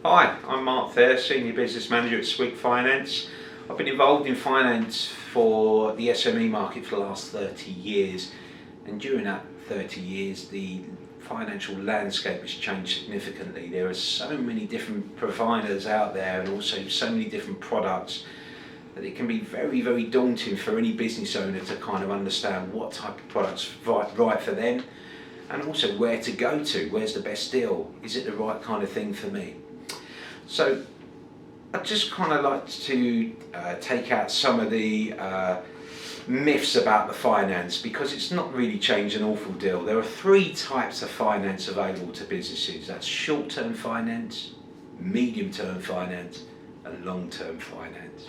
Hi, I'm Mark Thayre, Senior Business Manager at Shortterm Finance. I've been involved in finance for the SME market for the last 30 years, and during that 30 years the financial landscape has changed significantly. There are so many different providers out there and also so many different products that it can be very daunting for any business owner to kind of understand what type of product's right for them, and also where to go to. Where's the best deal? Is it the right kind of thing for me? So I'd just kind of like to take out some of the myths about the finance, because it's not really changed an awful deal. There are three types of finance available to businesses. That's short-term finance, medium-term finance and long-term finance.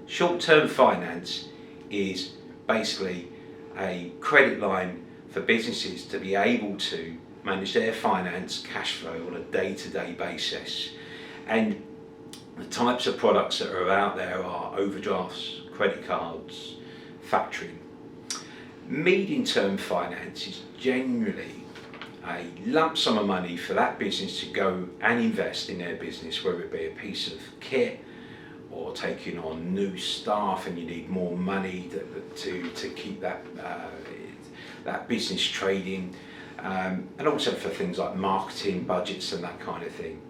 Short-term finance is basically a credit line for businesses to be able to manage their finance cash flow on a day-to-day basis. And the types of products that are out there are overdrafts, credit cards, factoring. Medium-term finance is generally a lump sum of money for that business to go and invest in their business, whether it be a piece of kit or taking on new staff and you need more money to keep that business trading, and also for things like marketing budgets and that kind of thing.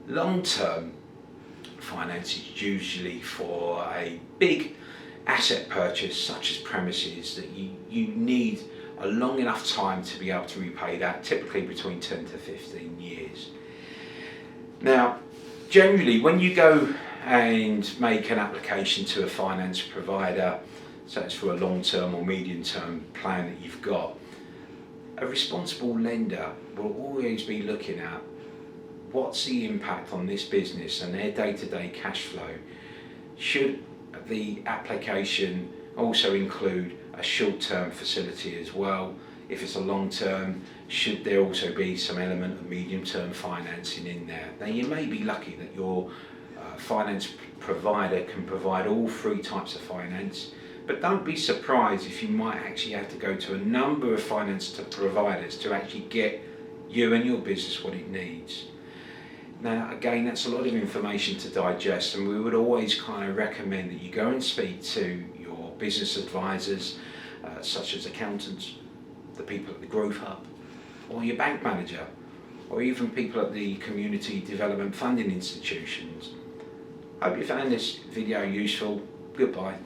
Long-term finance is usually for a big asset purchase, such as premises, that you need a long enough time to be able to repay that, typically between 10 to 15 years. Now, generally, when you go and make an application to a finance provider, so it's for a long-term or medium-term plan that you've got, a responsible lender will always be looking at what's the impact on this business and their day-to-day cash flow. Should the application also include a short-term facility as well? If it's a long-term, should there also be some element of medium-term financing in there? Now, you may be lucky that your finance provider can provide all three types of finance, but don't be surprised if you might actually have to go to a number of finance providers to actually get you and your business what it needs. Now, again, that's a lot of information to digest, and we would always kind of recommend that you go and speak to your business advisors, such as accountants, the people at the Growth Hub, or your bank manager, or even people at the community development funding institutions. Hope you found this video useful. Goodbye.